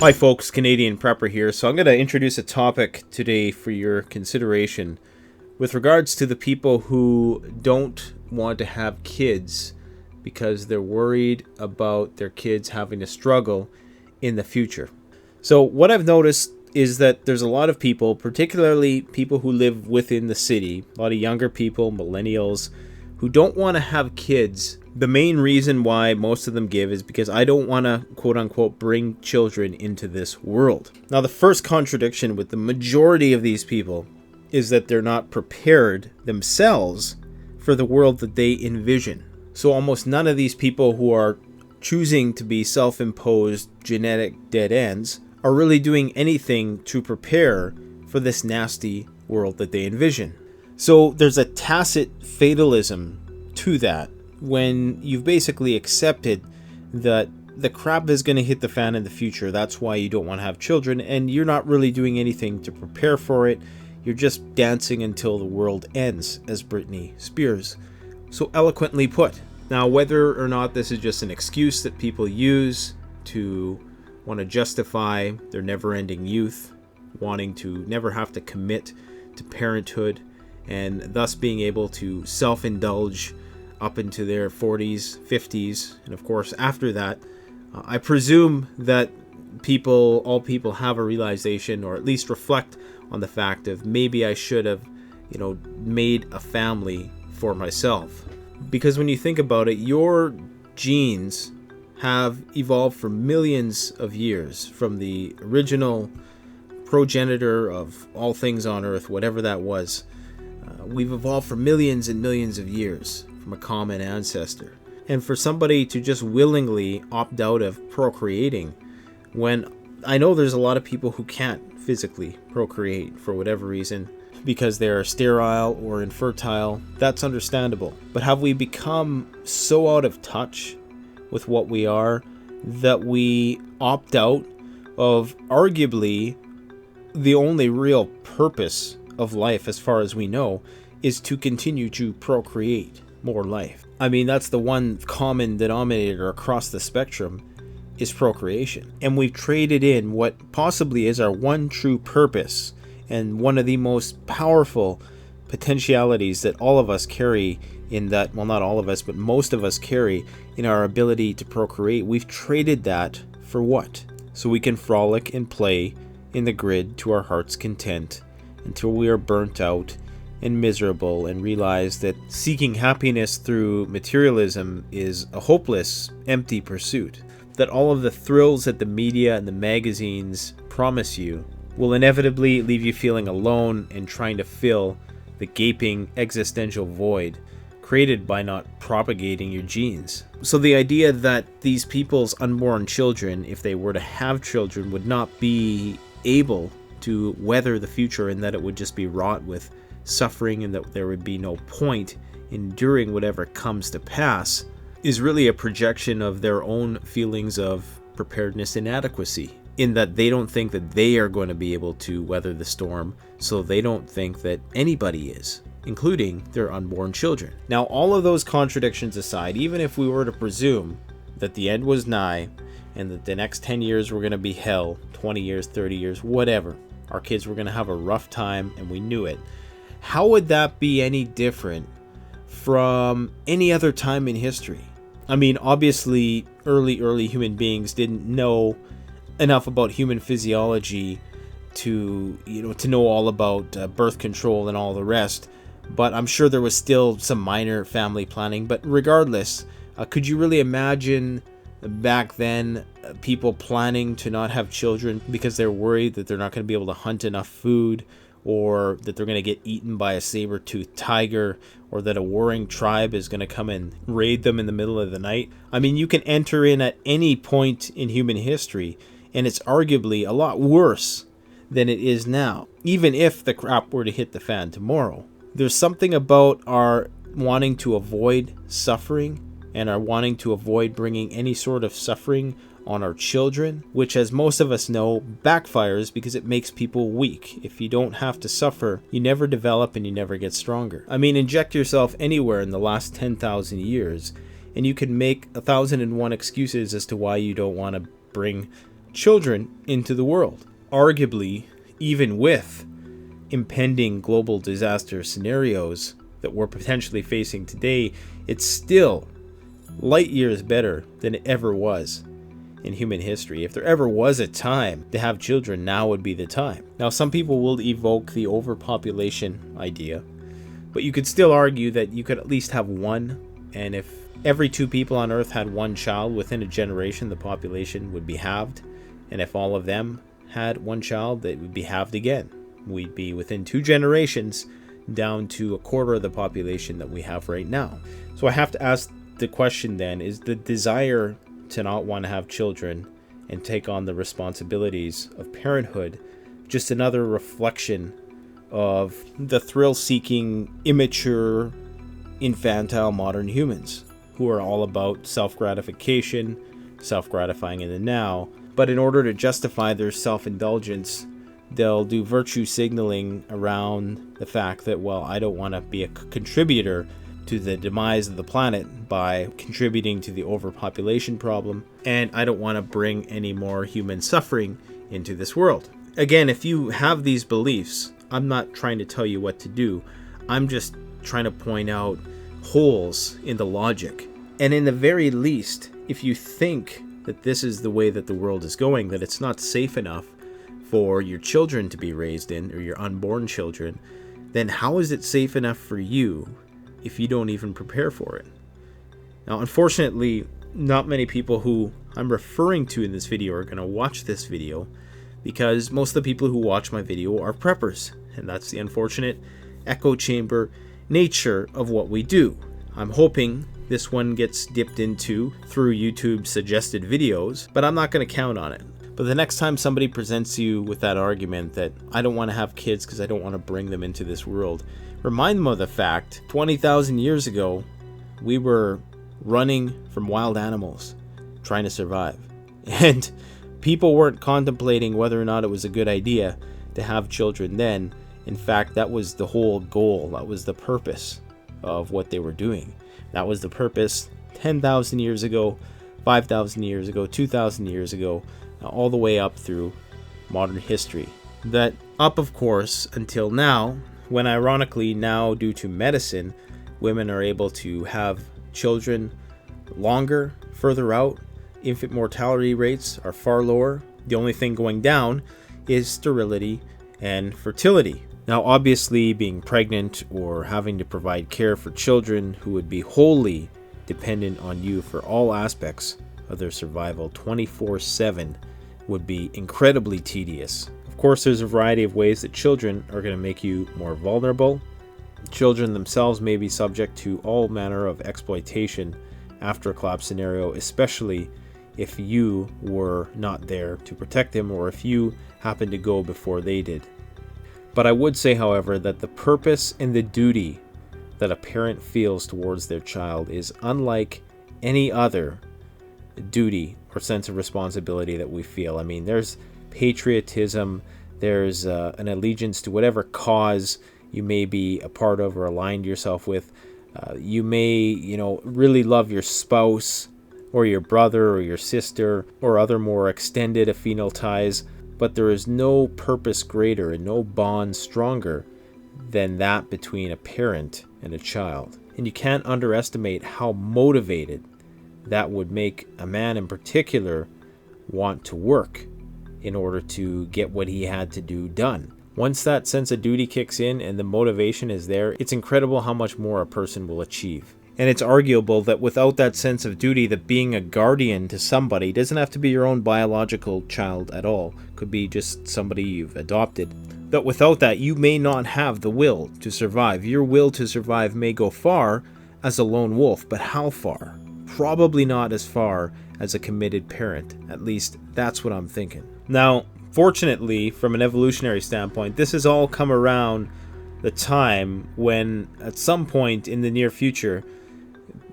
Hi folks, Canadian Prepper here. So I'm going to introduce a topic today for your consideration with regards to the people who don't want to have kids because they're worried about their kids having to struggle in the future. So what I've noticed is that there's a lot of people, particularly people who live within the city, a lot of younger people, millennials, who don't want to have kids. The main reason why most of them give is because I don't want to, quote unquote, bring children into this world. Now, the first contradiction with the majority of these people is that they're not prepared themselves for the world that they envision. So almost none of these people who are choosing to be self-imposed genetic dead ends are really doing anything to prepare for this nasty world that they envision. So there's a tacit fatalism to that when you've basically accepted that the crap is going to hit the fan in the future. That's why you don't want to have children, and you're not really doing anything to prepare for it. You're just dancing until the world ends, as Britney Spears so eloquently put. Now, whether or not this is just an excuse that people use to want to justify their never-ending youth, wanting to never have to commit to parenthood, and thus being able to self-indulge up into their 40s, 50s, and of course after that, I presume that all people have a realization, or at least reflect on the fact of maybe I should have, made a family for myself. Because when you think about it, your genes have evolved for millions of years from the original progenitor of all things on Earth, whatever that was. We've evolved for millions and millions of years from a common ancestor. And for somebody to just willingly opt out of procreating, when I know there's a lot of people who can't physically procreate for whatever reason, because they're sterile or infertile, that's understandable. But have we become so out of touch with what we are that we opt out of arguably the only real purpose of life, as far as we know, is to continue to procreate more life? I mean, that's the one common denominator across the spectrum, is procreation. And we've traded in what possibly is our one true purpose and one of the most powerful potentialities that all of us carry in that, well, not all of us, but most of us carry in our ability to procreate. We've traded that for what? So we can frolic and play in the grid to our heart's content until we are burnt out and miserable and realize that seeking happiness through materialism is a hopeless, empty pursuit. That all of the thrills that the media and the magazines promise you will inevitably leave you feeling alone and trying to fill the gaping existential void created by not propagating your genes. So the idea that these people's unborn children, if they were to have children, would not be able to weather the future, and that it would just be wrought with suffering and that there would be no point enduring whatever comes to pass, is really a projection of their own feelings of preparedness inadequacy, in that they don't think that they are going to be able to weather the storm, so they don't think that anybody is, including their unborn children. Now, all of those contradictions aside, even if we were to presume that the end was nigh and that the next 10 years were going to be hell, 20 years, 30 years, whatever, our kids were going to have a rough time and we knew it, how would that be any different from any other time in history? I mean, obviously, early human beings didn't know enough about human physiology to know all about birth control and all the rest, but I'm sure there was still some minor family planning. But regardless, could you really imagine back then people planning to not have children because they're worried that they're not going to be able to hunt enough food, or that they're going to get eaten by a saber-toothed tiger, or that a warring tribe is going to come and raid them in the middle of the night? I mean, you can enter in at any point in human history, and it's arguably a lot worse than it is now, even if the crap were to hit the fan tomorrow. There's something about our wanting to avoid suffering and our wanting to avoid bringing any sort of suffering on our children, which, as most of us know, backfires because it makes people weak. If you don't have to suffer, you never develop and you never get stronger. I mean, inject yourself anywhere in the last 10,000 years and you can make 1,001 excuses as to why you don't want to bring children into the world. Arguably, even with impending global disaster scenarios that we're potentially facing today, it's still light years better than it ever was in human history. If there ever was a time to have children, now would be the time. Now, some people will evoke the overpopulation idea, but you could still argue that you could at least have one, and if every 2 people on Earth had 1 child within a generation, the population would be halved, and if all of them had 1 child, it would be halved again. We'd be within 2 generations down to a quarter of the population that we have right now. So I have to ask the question then, is the desire to not want to have children and take on the responsibilities of parenthood just another reflection of the thrill-seeking, immature, infantile modern humans who are all about self-gratification, self-gratifying in the now, but in order to justify their self-indulgence, they'll do virtue signaling around the fact that, well, I don't want to be a contributor to the demise of the planet by contributing to the overpopulation problem, and I don't want to bring any more human suffering into this world. Again, if you have these beliefs, I'm not trying to tell you what to do. I'm just trying to point out holes in the logic. And in the very least, if you think that this is the way that the world is going, that it's not safe enough for your children to be raised in, or your unborn children, then how is it safe enough for you if you don't even prepare for it? Now, unfortunately, not many people who I'm referring to in this video are going to watch this video, because most of the people who watch my video are preppers, and that's the unfortunate echo chamber nature of what we do. I'm hoping this one gets dipped into through YouTube's suggested videos, but I'm not going to count on it. But the next time somebody presents you with that argument that I don't want to have kids because I don't want to bring them into this world, remind them of the fact 20,000 years ago, we were running from wild animals, trying to survive. And people weren't contemplating whether or not it was a good idea to have children then. In fact, that was the whole goal. That was the purpose of what they were doing. That was the purpose 10,000 years ago, 5,000 years ago, 2,000 years ago, all the way up through modern history. That up, of course, until now, when ironically now, due to medicine, women are able to have children longer, further out. Infant mortality rates are far lower. The only thing going down is sterility and fertility. Now, obviously, being pregnant or having to provide care for children who would be wholly dependent on you for all aspects of their survival 24/7 would be incredibly tedious. Of course, there's a variety of ways that children are going to make you more vulnerable. Children themselves may be subject to all manner of exploitation after a collapse scenario, especially if you were not there to protect them or if you happened to go before they did. But I would say, however, that the purpose and the duty that a parent feels towards their child is unlike any other duty or sense of responsibility that we feel. I mean, there's patriotism, there's an allegiance to whatever cause you may be a part of or aligned yourself with. You may, really love your spouse or your brother or your sister or other more extended affinal ties, but there is no purpose greater and no bond stronger than that between a parent and a child. And you can't underestimate how motivated that would make a man in particular want to work in order to get what he had to do done. Once that sense of duty kicks in and the motivation is there, it's incredible how much more a person will achieve. And it's arguable that without that sense of duty, that being a guardian to somebody doesn't have to be your own biological child at all. Could be just somebody you've adopted. But without that, you may not have the will to survive. Your will to survive may go far as a lone wolf, but how far? Probably not as far as a committed parent. At least that's what I'm thinking. Now, fortunately, from an evolutionary standpoint, this has all come around the time when, at some point in the near future,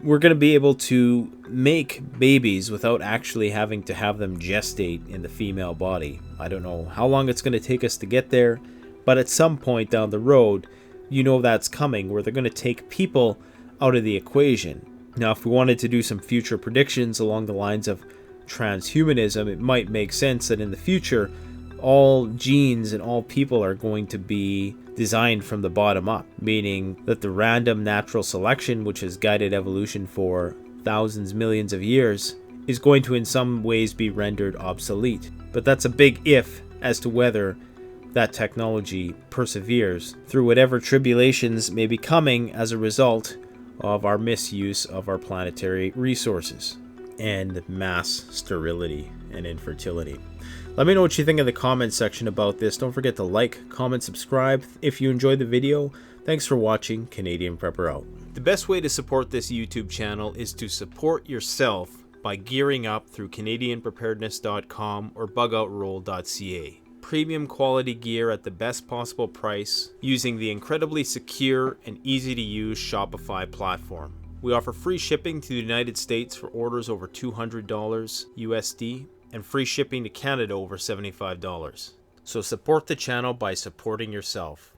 we're going to be able to make babies without actually having to have them gestate in the female body. I don't know how long it's going to take us to get there, but at some point down the road, that's coming, where they're going to take people out of the equation. Now, if we wanted to do some future predictions along the lines of transhumanism, it might make sense that in the future, all genes and all people are going to be designed from the bottom up, meaning that the random natural selection, which has guided evolution for thousands, millions of years, is going to in some ways be rendered obsolete. But that's a big if as to whether that technology perseveres through whatever tribulations may be coming as a result of our misuse of our planetary resources and mass sterility and infertility. Let me know what you think in the comments section about this. Don't forget to like, comment, subscribe if you enjoyed the video. Thanks for watching. Canadian Prepper out. The best way to support this YouTube channel is to support yourself by gearing up through CanadianPreparedness.com or BugoutRoll.ca. Premium quality gear at the best possible price using the incredibly secure and easy to use Shopify platform. We offer free shipping to the United States for orders over $200 USD and free shipping to Canada over $75. So support the channel by supporting yourself.